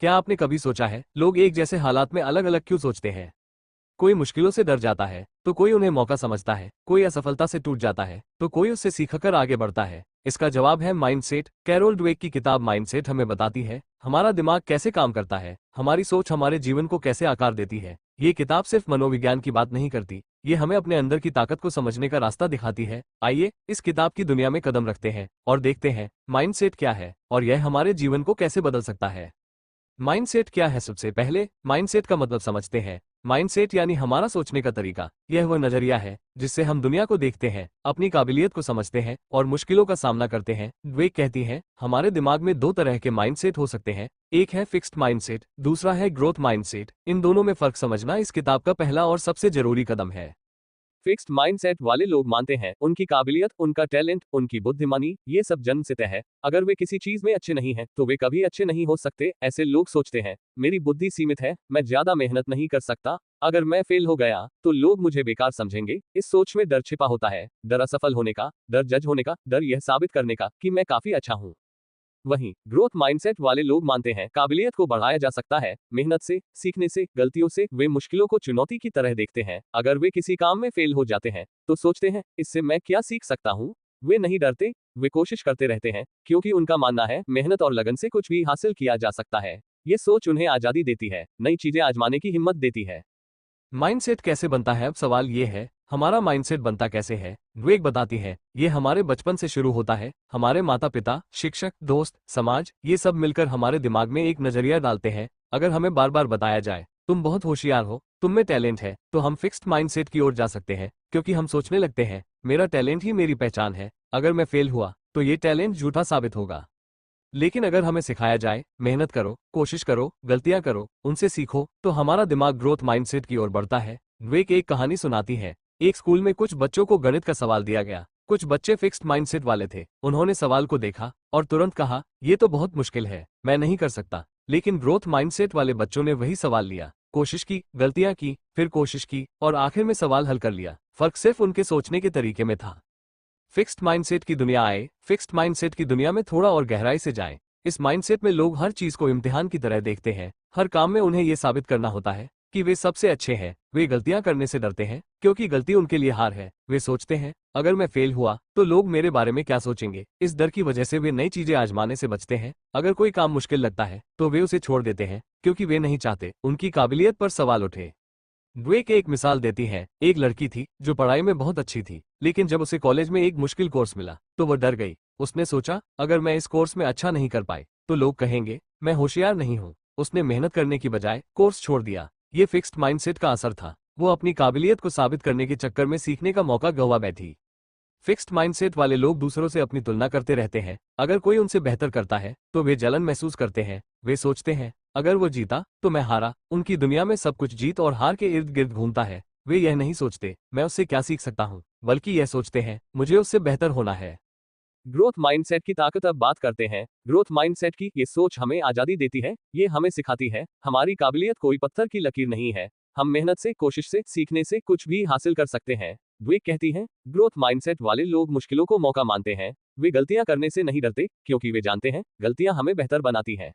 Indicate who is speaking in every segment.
Speaker 1: क्या आपने कभी सोचा है, लोग एक जैसे हालात में अलग अलग क्यों सोचते हैं? कोई मुश्किलों से डर जाता है, तो कोई उन्हें मौका समझता है, कोई असफलता से टूट जाता है, तो कोई उससे सीखकर आगे बढ़ता है। इसका जवाब है माइंडसेट। कैरोल डवेक की किताब माइंडसेट हमें बताती है हमारा दिमाग कैसे काम करता है, हमारी सोच हमारे जीवन को कैसे आकार देती है। ये किताब सिर्फ मनोविज्ञान की बात नहीं करती, ये हमें अपने अंदर की ताकत को समझने का रास्ता दिखाती है। आइए इस किताब की दुनिया में कदम रखते हैं और देखते हैं माइंडसेट क्या है और यह हमारे जीवन को कैसे बदल सकता है। माइंडसेट क्या है? सबसे पहले माइंडसेट का मतलब समझते हैं। माइंडसेट यानी हमारा सोचने का तरीका। यह वह नजरिया है जिससे हम दुनिया को देखते हैं, अपनी काबिलियत को समझते हैं और मुश्किलों का सामना करते हैं। ड्वेक कहती हैं हमारे दिमाग में दो तरह के माइंडसेट हो सकते हैं, एक है फिक्स्ड माइंडसेट, दूसरा है ग्रोथ माइंडसेट। इन दोनों में फर्क समझना इस किताब का पहला और सबसे जरूरी कदम है। फिक्स्ड माइंडसेट वाले लोग मानते हैं उनकी काबिलियत, उनका टैलेंट, उनकी बुद्धिमानी ये सब जन्म से तय है। अगर वे किसी चीज में अच्छे नहीं हैं, तो वे कभी अच्छे नहीं हो सकते। ऐसे लोग सोचते हैं मेरी बुद्धि सीमित है, मैं ज्यादा मेहनत नहीं कर सकता, अगर मैं फेल हो गया तो लोग मुझे बेकार समझेंगे। इस सोच में डर छिपा होता है, डर असफल होने का, डर जज होने का, डर यह साबित करने का कि मैं काफी अच्छा हूँ। वहीं ग्रोथ माइंडसेट वाले लोग मानते हैं काबिलियत को बढ़ाया जा सकता है, मेहनत से, सीखने से, गलतियों से। वे मुश्किलों को चुनौती की तरह देखते हैं। अगर वे किसी काम में फेल हो जाते हैं तो सोचते हैं इससे मैं क्या सीख सकता हूँ। वे नहीं डरते, वे कोशिश करते रहते हैं, क्योंकि उनका मानना है मेहनत और लगन से कुछ भी हासिल किया जा सकता है। ये सोच उन्हें आजादी देती है, नई चीजें आजमाने की हिम्मत देती है। माइंडसेट कैसे बनता है? अब सवाल ये है हमारा माइंडसेट बनता कैसे है? ड्वेक बताती है ये हमारे बचपन से शुरू होता है। हमारे माता पिता, शिक्षक, दोस्त, समाज ये सब मिलकर हमारे दिमाग में एक नजरिया डालते हैं। अगर हमें बार बार बताया जाए तुम बहुत होशियार हो, तुम में टैलेंट है, तो हम फिक्स्ड माइंडसेट की ओर जा सकते हैं, क्योंकि हम सोचने लगते हैं मेरा टैलेंट ही मेरी पहचान है, अगर मैं फेल हुआ तो ये टैलेंट झूठा साबित होगा। लेकिन अगर हमें सिखाया जाए मेहनत करो, कोशिश करो, गलतियां करो, उनसे सीखो, तो हमारा दिमाग ग्रोथ माइंडसेट की ओर बढ़ता है। ड्वेक एक कहानी सुनाती है। एक स्कूल में कुछ बच्चों को गणित का सवाल दिया गया। कुछ बच्चे फिक्स्ड माइंडसेट वाले थे, उन्होंने सवाल को देखा और तुरंत कहा ये तो बहुत मुश्किल है, मैं नहीं कर सकता। लेकिन ग्रोथ माइंडसेट वाले बच्चों ने वही सवाल लिया, कोशिश की, गलतियां की, फिर कोशिश की और आखिर में सवाल हल कर लिया। फर्क सिर्फ उनके सोचने के तरीके में था। फिक्स्ड माइंडसेट की दुनिया आए, फिक्स्ड माइंडसेट की दुनिया में थोड़ा और गहराई से जाएं। इस माइंडसेट में लोग हर चीज को इम्तिहान की तरह देखते हैं। हर काम में उन्हें यह साबित करना होता है कि वे सबसे अच्छे हैं। वे गलतियां करने से डरते हैं, क्योंकि गलती उनके लिए हार है। वे सोचते हैं अगर मैं फेल हुआ तो लोग मेरे बारे में क्या सोचेंगे। इस डर की वजह से वे नई चीजें आजमाने से बचते हैं। अगर कोई काम मुश्किल लगता है तो वे उसे छोड़ देते हैं, क्योंकि वे नहीं चाहते उनकी काबिलियत पर सवाल उठे। ड्वेक एक मिसाल देती है। एक लड़की थी जो पढ़ाई में बहुत अच्छी थी, लेकिन जब उसे कॉलेज में एक मुश्किल कोर्स मिला तो वह डर गई। उसने सोचा अगर मैं इस कोर्स में अच्छा नहीं कर पाई तो लोग कहेंगे मैं होशियार नहीं हूँ। उसने मेहनत करने की बजाय कोर्स छोड़ दिया। ये फिक्स्ड माइंडसेट का असर था। वो अपनी काबिलियत को साबित करने के चक्कर में सीखने का मौका गंवा बैठी। फिक्स्ड माइंडसेट वाले लोग दूसरों से अपनी तुलना करते रहते हैं। अगर कोई उनसे बेहतर करता है तो वे जलन महसूस करते हैं। वे सोचते हैं अगर वो जीता तो मैं हारा। उनकी दुनिया में सब कुछ जीत और हार के इर्द गिर्द घूमता है। वे यह नहीं सोचते मैं उससे क्या सीख सकता हूँ, बल्कि यह सोचते हैं मुझे उससे बेहतर होना है। ग्रोथ माइंडसेट की ताकत अब बात करते हैं। ग्रोथ माइंडसेट की ये सोच हमें आजादी देती है। ये हमें सिखाती है हमारी काबिलियत कोई पत्थर की लकीर नहीं है। हम मेहनत से, कोशिश से, सीखने से कुछ भी हासिल कर सकते हैं। ड्वेक कहती हैं ग्रोथ माइंडसेट वाले लोग मुश्किलों को मौका मानते हैं। वे गलतियां करने से नहीं डरते, क्योंकि वे जानते हैं गलतियां हमें बेहतर बनाती हैं।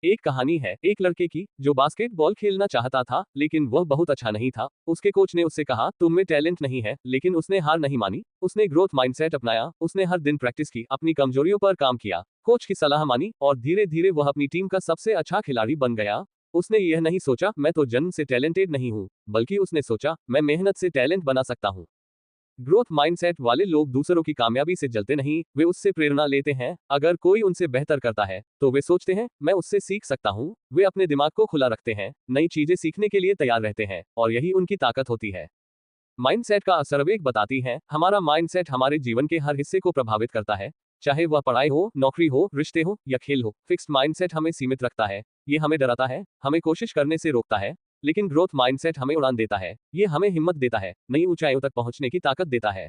Speaker 1: एक कहानी है एक लड़के की जो बास्केटबॉल खेलना चाहता था, लेकिन वह बहुत अच्छा नहीं था। उसके कोच ने उससे कहा तुम में टैलेंट नहीं है, लेकिन उसने हार नहीं मानी। उसने ग्रोथ माइंडसेट अपनाया। उसने हर दिन प्रैक्टिस की, अपनी कमजोरियों पर काम किया, कोच की सलाह मानी और धीरे धीरे वह अपनी टीम का सबसे अच्छा खिलाड़ी बन गया। उसने यह नहीं सोचा मैं तो जन्म से टैलेंटेड नहीं हूँ, बल्कि उसने सोचा मैं मेहनत से टैलेंट बना सकता हूँ। ग्रोथ माइंडसेट वाले लोग दूसरों की कामयाबी से जलते नहीं, वे उससे प्रेरणा लेते हैं। अगर कोई उनसे बेहतर करता है तो वे सोचते हैं मैं उससे सीख सकता हूँ। वे अपने दिमाग को खुला रखते हैं, नई चीजें सीखने के लिए तैयार रहते हैं, और यही उनकी ताकत होती है। माइंडसेट का असर वेग बताती है हमारा माइंडसेट हमारे जीवन के हर हिस्से को प्रभावित करता है, चाहे वह पढ़ाई हो, नौकरी हो, रिश्ते हो या खेल हो। फिक्स्ड माइंडसेट हमें सीमित रखता है, ये हमें डराता है, हमें कोशिश करने से रोकता है। लेकिन ग्रोथ माइंडसेट हमें उड़ान देता है, ये हमें हिम्मत देता है, नई ऊंचाइयों तक पहुंचने की ताकत देता है।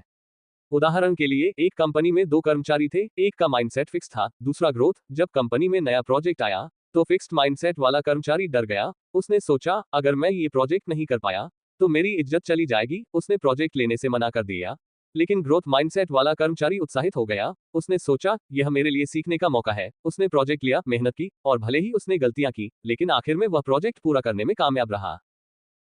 Speaker 1: उदाहरण के लिए एक कंपनी में दो कर्मचारी थे, एक का माइंडसेट फिक्स था, दूसरा ग्रोथ। जब कंपनी में नया प्रोजेक्ट आया तो फिक्स्ड माइंडसेट वाला कर्मचारी डर गया। उसने सोचा अगर मैं ये प्रोजेक्ट नहीं कर पाया तो मेरी इज्जत चली जाएगी। उसने प्रोजेक्ट लेने से मना कर दिया। लेकिन ग्रोथ माइंडसेट वाला कर्मचारी उत्साहित हो गया। उसने सोचा, यह मेरे लिए सीखने का मौका है। उसने प्रोजेक्ट लिया, मेहनत की, और भले ही उसने गलतियां की, लेकिन आखिर में वह प्रोजेक्ट पूरा करने में कामयाब रहा।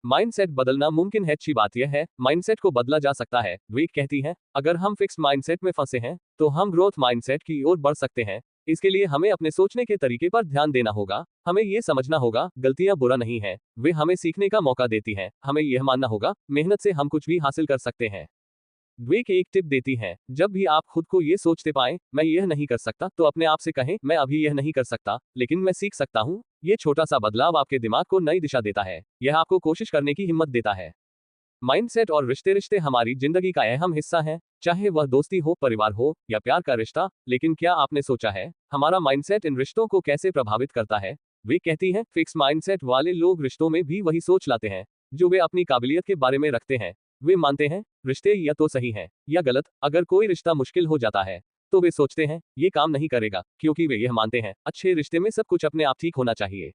Speaker 1: माइंडसेट बदलना मुमकिन है। अच्छी बात यह है, माइंडसेट को बदला जा सकता है। ड्वेक कहती है, अगर हम फिक्स्ड माइंडसेट में फंसे हैं, तो हम ग्रोथ माइंडसेट की ओर बढ़ सकते हैं। इसके लिए हमें अपने सोचने के तरीके पर ध्यान देना होगा। हमें यह समझना होगा, गलतियां बुरा नहीं है, वे हमें सीखने का मौका देती हैं। हमें यह मानना होगा, मेहनत से हम कुछ भी हासिल कर सकते हैं। ड्वेक एक टिप देती हैं, जब भी आप खुद को ये सोचते पाएं, मैं यह नहीं कर सकता, तो अपने आप से कहें, मैं अभी यह नहीं कर सकता, लेकिन मैं सीख सकता हूँ। ये छोटा सा बदलाव आपके दिमाग को नई दिशा देता है। यह आपको कोशिश करने की हिम्मत देता है। माइंडसेट और रिश्ते रिश्ते हमारी जिंदगी का अहम हिस्सा है, चाहे वह दोस्ती हो, परिवार हो, या प्यार का रिश्ता। लेकिन क्या आपने सोचा है, हमारा माइंडसेट इन रिश्तों को कैसे प्रभावित करता है? वे कहती हैं, फिक्स माइंडसेट वाले लोग रिश्तों में भी वही सोच लाते हैं जो वे अपनी काबिलियत के बारे में रखते हैं। वे मानते हैं, रिश्ते या तो सही हैं या गलत। अगर कोई रिश्ता मुश्किल हो जाता है, तो वे सोचते हैं, ये काम नहीं करेगा, क्योंकि वे यह मानते हैं, अच्छे रिश्ते में सब कुछ अपने आप ठीक होना चाहिए।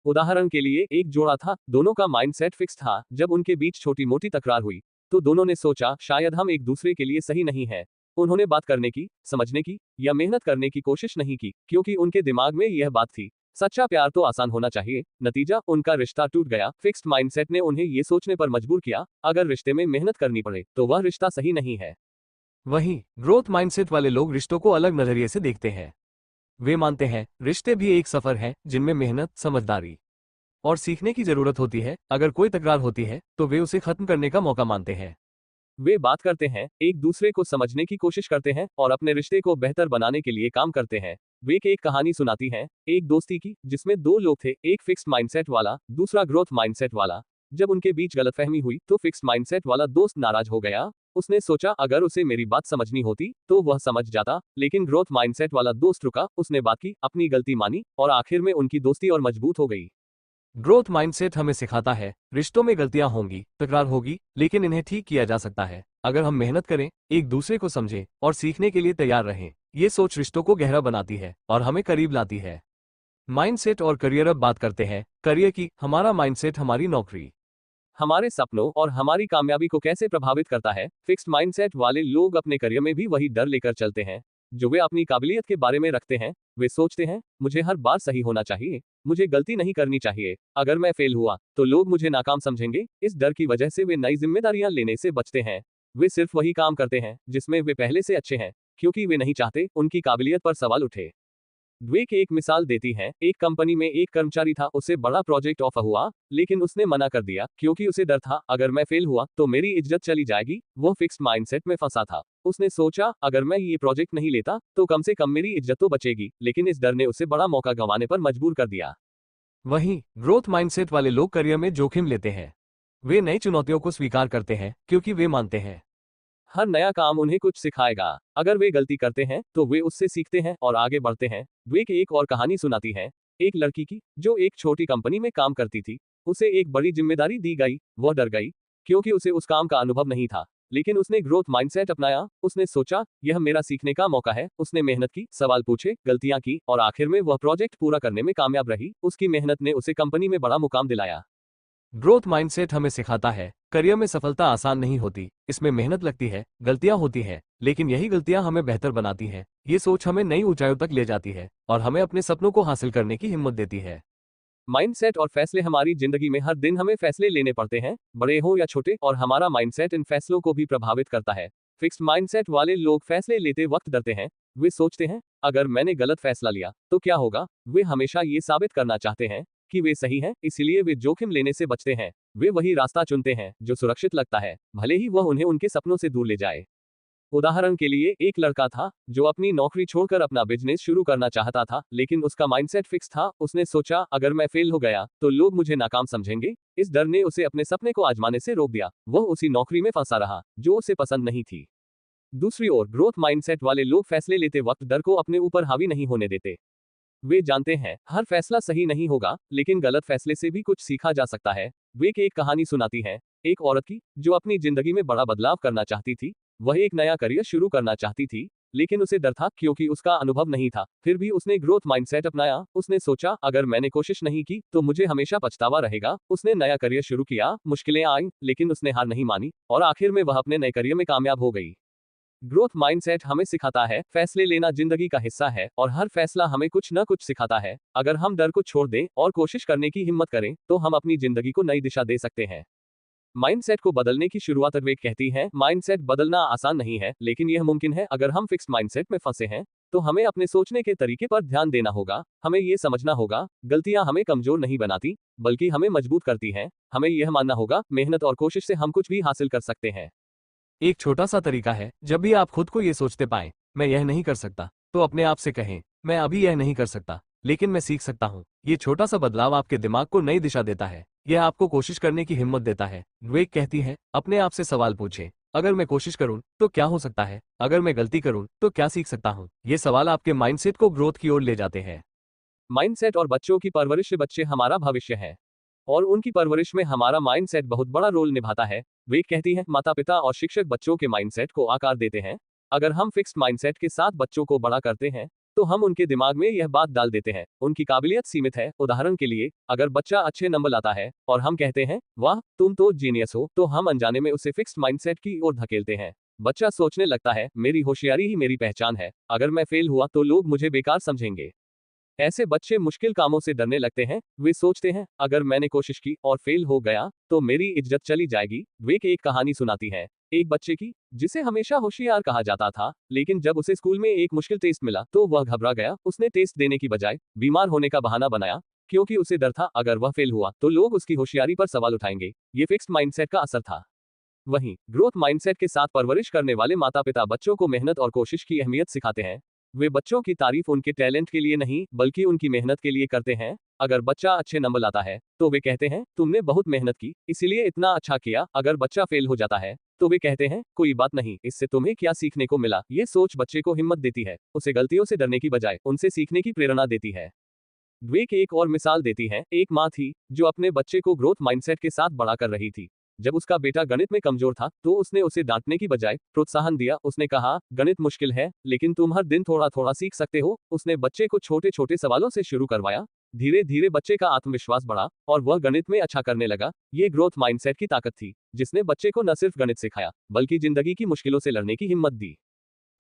Speaker 1: उदाहरण के लिए, एक जोड़ा था, दोनों का माइंडसेट फिक्स था। जब उनके बीच छोटी मोटी तकरार हुई, तो दोनों ने सोचा, शायद हम एक दूसरे के लिए सही नहीं है। उन्होंने बात करने की, समझने की, या मेहनत करने की कोशिश नहीं की, क्योंकि उनके दिमाग में यह बात थी, सच्चा प्यार तो आसान होना चाहिए। नतीजा, उनका रिश्ता टूट गया। फिक्स्ड माइंडसेट ने उन्हें ये सोचने पर मजबूर किया, अगर रिश्ते में मेहनत करनी पड़े, तो वह रिश्ता सही नहीं है। वहीं ग्रोथ माइंडसेट वाले लोग रिश्तों को अलग नजरिए से देखते हैं। वे मानते हैं, रिश्ते भी एक सफर है, जिनमें मेहनत, समझदारी और सीखने की जरूरत होती है। अगर कोई तकरार होती है, तो वे उसे खत्म करने का मौका मानते हैं। वे बात करते हैं, एक दूसरे को समझने की कोशिश करते हैं, और अपने रिश्ते को बेहतर बनाने के लिए काम करते हैं। वे एक कहानी सुनाती हैं, एक दोस्ती की, जिसमें दो लोग थे, एक फिक्स्ड माइंडसेट वाला, दूसरा ग्रोथ माइंडसेट वाला। जब उनके बीच गलतफहमी हुई, तो फिक्स्ड माइंडसेट वाला दोस्त नाराज हो गया। उसने सोचा, अगर उसे मेरी बात समझनी होती, तो वह समझ जाता। लेकिन ग्रोथ माइंडसेट वाला दोस्त रुका, उसने बात की, अपनी गलती मानी, और आखिर में उनकी दोस्ती और मजबूत हो गई। ग्रोथ माइंडसेट हमें सिखाता है, रिश्तों में गलतियां होंगी, तकरार होगी, लेकिन इन्हें ठीक किया जा सकता है, अगर हम मेहनत करें, एक दूसरे को समझें, और सीखने के लिए तैयार रहें। ये सोच रिश्तों को गहरा बनाती है और हमें करीब लाती है। माइंडसेट और करियर। अब बात करते हैं करियर की। हमारा माइंडसेट हमारी नौकरी, हमारे सपनों और हमारी कामयाबी को कैसे प्रभावित करता है? फिक्स्ड माइंडसेट वाले लोग अपने करियर में भी वही डर लेकर चलते हैं जो वे अपनी काबिलियत के बारे में रखते हैं। वे सोचते हैं, मुझे हर बार सही होना चाहिए, मुझे गलती नहीं करनी चाहिए। अगर मैं फेल हुआ, तो लोग मुझे नाकाम समझेंगे। इस डर की वजह से वे नई जिम्मेदारियां लेने से बचते हैं। वे सिर्फ वही काम करते हैं जिसमें वे पहले से अच्छे हैं, क्योंकि वे नहीं चाहते उनकी काबिलियत पर सवाल उठे। ड्वेक एक मिसाल देती हैं, एक कंपनी में एक कर्मचारी था, उसे बड़ा प्रोजेक्ट ऑफर हुआ, लेकिन उसने मना कर दिया, क्योंकि उसे डर था, अगर मैं फेल हुआ, तो मेरी इज्जत चली जाएगी। वो फिक्स्ड माइंडसेट में फंसा था। उसने सोचा, अगर मैं ये प्रोजेक्ट नहीं लेता, तो कम से कम मेरी इज्जत तो बचेगी, लेकिन इस डर ने उसे बड़ा मौका गंवाने पर मजबूर कर दिया। वहीं ग्रोथ माइंडसेट वाले लोग करियर में जोखिम लेते हैं। वे नई चुनौतियों को स्वीकार करते हैं, क्योंकि वे मानते हैं, हर नया काम उन्हें कुछ सिखाएगा। अगर वे गलती करते हैं, तो वे उससे सीखते हैं और आगे बढ़ते हैं। ड्वेक एक और कहानी सुनाती है, एक लड़की की, जो एक छोटी कंपनी में काम करती थी। उसे एक बड़ी जिम्मेदारी दी गई। वह डर गई, क्योंकि उसे उस काम का अनुभव नहीं था, लेकिन उसने ग्रोथ माइंडसेट अपनाया। उसने सोचा, यह मेरा सीखने का मौका है। उसने मेहनत की, सवाल पूछे, गलतियां की, और आखिर में वह प्रोजेक्ट पूरा करने में कामयाब रही। उसकी मेहनत ने उसे कंपनी में बड़ा मुकाम दिलाया। ग्रोथ माइंडसेट हमें सिखाता है, करियर में सफलता आसान नहीं होती, इसमें मेहनत लगती है, गलतियां होती हैं, लेकिन यही गलतियां हमें बेहतर बनाती हैं। ये सोच हमें नई ऊंचाइयों तक ले जाती है और हमें अपने सपनों को हासिल करने की हिम्मत देती है। माइंडसेट और फैसले। हमारी जिंदगी में हर दिन हमें फैसले लेने पड़ते हैं, बड़े हो या छोटे, और हमारा माइंडसेट इन फैसलों को भी प्रभावित करता है। फिक्स्ड माइंडसेट वाले लोग फैसले लेते वक्त डरते हैं। वे सोचते हैं, अगर मैंने गलत फैसला लिया, तो क्या होगा? वे हमेशा ये साबित करना चाहते हैं कि वे सही हैं, इसीलिए वे जोखिम लेने से बचते हैं। वे वही रास्ता चुनते हैं जो सुरक्षित लगता है, भले ही वह उन्हें उनके सपनों से दूर ले जाए। उदाहरण के लिए, एक लड़का था जो अपनी नौकरी छोड़कर अपना बिजनेस शुरू करना चाहता था, लेकिन उसका माइंडसेट फिक्स था। उसने सोचा, अगर मैं फेल हो गया, तो लोग मुझे नाकाम समझेंगे। इस डर ने उसे अपने सपने को आजमाने से रोक दिया। वह उसी नौकरी में फंसा रहा जो उसे पसंद नहीं थी। दूसरी ओर, ग्रोथ माइंडसेट वाले लोग फैसले लेते वक्त डर को अपने ऊपर हावी नहीं होने देते। वे जानते हैं, हर फैसला सही नहीं होगा, लेकिन गलत फैसले से भी कुछ सीखा जा सकता है। वे एक कहानी सुनाती है, एक औरत की, जो अपनी जिंदगी में बड़ा बदलाव करना चाहती थी। वह एक नया करियर शुरू करना चाहती थी, लेकिन उसे डर था, क्योंकि उसका अनुभव नहीं था। फिर भी उसने ग्रोथ माइंडसेट अपनाया। उसने सोचा, अगर मैंने कोशिश नहीं की, तो मुझे हमेशा पछतावा रहेगा। उसने नया करियर शुरू किया, मुश्किलें आईं, लेकिन उसने हार नहीं मानी, और आखिर में वह अपने नए करियर में कामयाब हो गई। ग्रोथ माइंडसेट हमें सिखाता है फैसले लेना जिंदगी का हिस्सा है और हर फैसला हमें कुछ न कुछ सिखाता है। अगर हम डर को छोड़ दें और कोशिश करने की हिम्मत करें तो हम अपनी जिंदगी को नई दिशा दे सकते हैं। माइंडसेट को बदलने की शुरुआत विवेक कहती है, माइंडसेट बदलना आसान नहीं है, लेकिन यह मुमकिन है। अगर हम फिक्स्ड माइंडसेट में फंसे हैं तो हमें अपने सोचने के तरीके पर ध्यान देना होगा। हमें यह समझना होगा, गलतियां हमें कमजोर नहीं बनाती बल्कि हमें मजबूत करती हैं। हमें यह मानना होगा, मेहनत और कोशिश से हम कुछ भी हासिल कर सकते हैं। एक छोटा सा तरीका है, जब भी आप खुद को ये सोचते पाएं, मैं यह नहीं कर सकता, तो अपने आप से कहें, मैं अभी यह नहीं कर सकता, लेकिन मैं सीख सकता हूँ। ये छोटा सा बदलाव आपके दिमाग को नई दिशा देता है। यह आपको कोशिश करने की हिम्मत देता है। विवेक कहती है, अपने आप से सवाल पूछें, अगर मैं कोशिश करूं तो क्या हो सकता है, अगर मैं गलती करूं तो क्या सीख सकता हूं। ये सवाल आपके माइंडसेट को ग्रोथ की ओर ले जाते हैं। माइंडसेट और बच्चों की परवरिश। बच्चे हमारा भविष्य है और उनकी परवरिश में हमारा माइंडसेट बहुत बड़ा रोल निभाता है। वे कहती है, माता पिता और शिक्षक बच्चों के माइंडसेट को आकार देते हैं। अगर हम फिक्स्ड माइंडसेट के साथ बच्चों को बड़ा करते हैं तो हम उनके दिमाग में यह बात डाल देते हैं, उनकी काबिलियत सीमित है। उदाहरण के लिए, अगर बच्चा अच्छे नंबर लाता है और हम कहते हैं, वाह तुम तो जीनियस हो, तो हम अनजाने में उसे फिक्स्ड माइंडसेट की ओर धकेलते हैं। बच्चा सोचने लगता है, मेरी होशियारी ही मेरी पहचान है, अगर मैं फेल हुआ तो लोग मुझे बेकार समझेंगे। ऐसे बच्चे मुश्किल कामों से डरने लगते हैं। वे सोचते हैं, अगर मैंने कोशिश की और फेल हो गया तो मेरी इज्जत चली जाएगी। वे एक कहानी सुनाती है एक बच्चे की, जिसे हमेशा होशियार कहा जाता था, लेकिन जब उसे स्कूल में एक मुश्किल टेस्ट मिला तो वह घबरा गया। उसने टेस्ट देने की बजाय बीमार होने का बहाना बनाया, क्योंकि उसे डर था, अगर वह फेल हुआ तो लोग उसकी होशियारी पर सवाल उठाएंगे। ये फिक्स्ड माइंडसेट का असर था। वहीं ग्रोथ माइंडसेट के साथ परवरिश करने वाले माता पिता बच्चों को मेहनत और कोशिश की अहमियत सिखाते हैं। वे बच्चों की तारीफ उनके टैलेंट के लिए नहीं बल्कि उनकी मेहनत के लिए करते हैं। अगर बच्चा अच्छे नंबर लाता है तो वे कहते हैं, तुमने बहुत मेहनत की, इसलिए इतना अच्छा किया। अगर बच्चा फेल हो जाता है तो वे कहते हैं, कोई बात नहीं, इससे तुम्हें क्या सीखने को मिला। ये सोच बच्चे को हिम्मत देती है, उसे गलतियों से डरने की बजाय उनसे सीखने की प्रेरणा देती है। ड्वेक एक और मिसाल देती है। एक माँ थी जो अपने बच्चे को ग्रोथ माइंडसेट के साथ बड़ा कर रही थी। जब उसका बेटा गणित में कमजोर था तो उसने उसे डांटने की बजाय प्रोत्साहन दिया। उसने कहा, गणित मुश्किल है, लेकिन तुम हर दिन थोड़ा थोड़ा सीख सकते हो। उसने बच्चे को छोटे छोटे सवालों से शुरू करवाया। धीरे धीरे बच्चे का आत्मविश्वास बढ़ा और वह गणित में अच्छा करने लगा। ये ग्रोथ माइंडसेट की ताकत थी, जिसने बच्चे को न सिर्फ गणित सिखाया बल्कि जिंदगी की मुश्किलों से लड़ने की हिम्मत दी।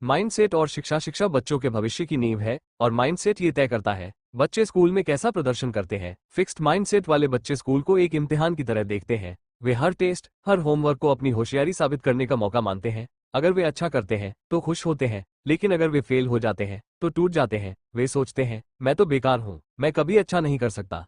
Speaker 1: माइंडसेट और शिक्षा बच्चों के भविष्य की नींव है और माइंडसेट ये तय करता है बच्चे स्कूल में कैसा प्रदर्शन करते हैं। फिक्स्ड माइंडसेट वाले बच्चे स्कूल को एक इम्तिहान की तरह देखते हैं। वे हर टेस्ट, हर होमवर्क को अपनी होशियारी साबित करने का मौका मानते हैं। अगर वे अच्छा करते हैं तो खुश होते हैं, लेकिन अगर वे फेल हो जाते हैं तो टूट जाते हैं। वे सोचते हैं, मैं तो बेकार हूँ, मैं कभी अच्छा नहीं कर सकता।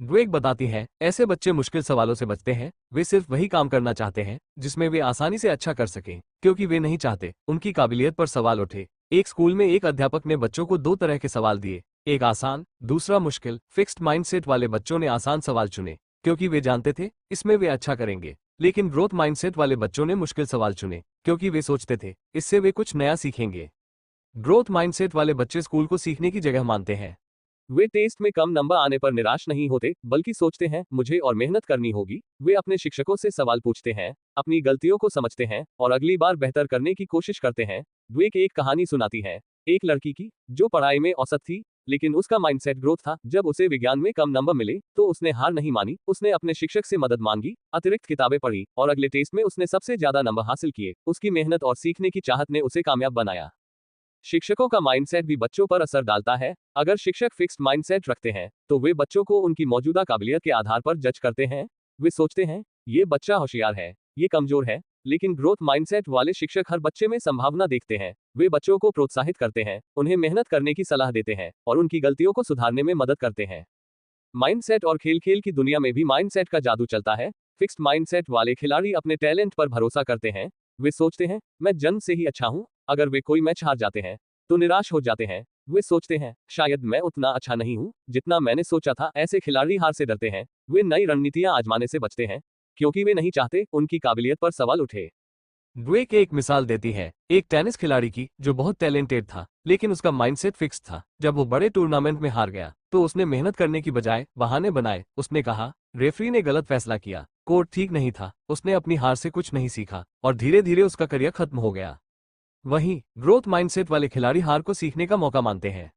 Speaker 1: ड्वेक बताती है, ऐसे बच्चे मुश्किल सवालों से बचते हैं। वे सिर्फ वही काम करना चाहते हैं जिसमें वे आसानी से अच्छा कर सकें, क्योंकि वे नहीं चाहते उनकी काबिलियत पर सवाल उठे। एक स्कूल में एक अध्यापक ने बच्चों को 2 तरह के सवाल दिए, एक आसान, दूसरा मुश्किल। फिक्स्ड माइंडसेट वाले बच्चों ने आसान सवाल चुने क्योंकि वे जानते थे इसमें वे अच्छा करेंगे, लेकिन ग्रोथ माइंडसेट वाले बच्चों ने मुश्किल सवाल चुने क्योंकि वे सोचते थे इससे वे कुछ नया सीखेंगे। ग्रोथ माइंडसेट वाले बच्चे स्कूल को सीखने की जगह मानते हैं। वे टेस्ट में कम नंबर आने पर निराश नहीं होते, बल्कि सोचते हैं, मुझे और मेहनत करनी होगी। वे अपने शिक्षकों से सवाल पूछते हैं, अपनी गलतियों को समझते हैं और अगली बार बेहतर करने की कोशिश करते हैं। ड्वेक एक कहानी सुनाती है एक लड़की की जो पढ़ाई में औसत थी, लेकिन उसका माइंडसेट ग्रोथ था। जब उसे विज्ञान में कम नंबर मिले तो उसने हार नहीं मानी। उसने अपने शिक्षक से मदद मांगी, अतिरिक्त किताबें पढ़ी और अगले टेस्ट में उसने सबसे ज्यादा नंबर हासिल किए। उसकी मेहनत और सीखने की चाहत ने उसे कामयाब बनाया। शिक्षकों का माइंडसेट भी बच्चों पर असर डालता है। अगर शिक्षक फिक्स्ड माइंडसेट रखते हैं तो वे बच्चों को उनकी मौजूदा काबिलियत के आधार पर जज करते हैं। वे सोचते हैं, ये बच्चा होशियार है, ये कमजोर है। लेकिन ग्रोथ माइंडसेट वाले शिक्षक हर बच्चे में संभावना देखते हैं। वे बच्चों को प्रोत्साहित करते हैं, उन्हें मेहनत करने की सलाह देते हैं और उनकी गलतियों को सुधारने में मदद करते हैं। माइंडसेट और खेल की दुनिया में भी माइंडसेट का जादू चलता है। फिक्स्ड माइंडसेट वाले खिलाड़ी अपने टैलेंट पर भरोसा करते हैं। वे सोचते हैं, मैं जन्म से ही अच्छा हूं। अगर वे कोई मैच हार जाते हैं तो निराश हो जाते हैं। वे सोचते हैं, शायद मैं उतना अच्छा नहीं हूं जितना मैंने सोचा था। ऐसे खिलाड़ी हार से डरते हैं। वे नई रणनीतियां आजमाने से बचते हैं क्योंकि वे नहीं चाहते उनकी काबिलियत पर सवाल उठे। ड्वेक एक मिसाल देती है एक टेनिस खिलाड़ी की जो बहुत टैलेंटेड था, लेकिन उसका माइंडसेट फिक्स था। जब वो बड़े टूर्नामेंट में हार गया तो उसने मेहनत करने की बजाय बहाने बनाए। उसने कहा, रेफरी ने गलत फैसला किया, कोर्ट ठीक नहीं था। उसने अपनी हार से कुछ नहीं सीखा और धीरे धीरे उसका करियर खत्म हो गया। वहीं ग्रोथ माइंडसेट वाले खिलाड़ी हार को सीखने का मौका मानते हैं।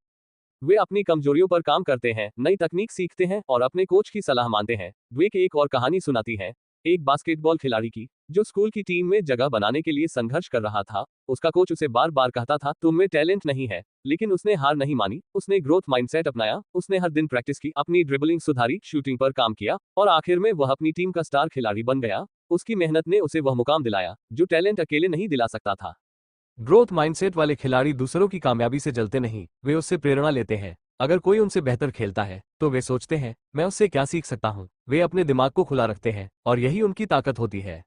Speaker 1: वे अपनी कमजोरियों पर काम करते हैं, नई तकनीक सीखते हैं और अपने कोच की सलाह मानते हैं। ड्वेक एक और कहानी सुनाती है एक बास्केटबॉल खिलाड़ी की, जो स्कूल की टीम में जगह बनाने के लिए संघर्ष कर रहा था। उसका कोच उसे बार बार कहता था, तुम में टैलेंट नहीं है, लेकिन उसने हार नहीं मानी। उसने ग्रोथ माइंडसेट अपनाया, उसने हर दिन प्रैक्टिस की, अपनी ड्रिबलिंग सुधारी, शूटिंग पर काम किया और आखिर में वह अपनी टीम का स्टार खिलाड़ी बन गया। उसकी मेहनत ने उसे वह मुकाम दिलाया जो टैलेंट अकेले नहीं दिला सकता था। ग्रोथ माइंडसेट वाले खिलाड़ी दूसरों की कामयाबी से जलते नहीं, वे उससे प्रेरणा लेते हैं। अगर कोई उनसे बेहतर खेलता है तो वे सोचते हैं, मैं उससे क्या सीख सकता हूँ। वे अपने दिमाग को खुला रखते हैं और यही उनकी ताकत होती है।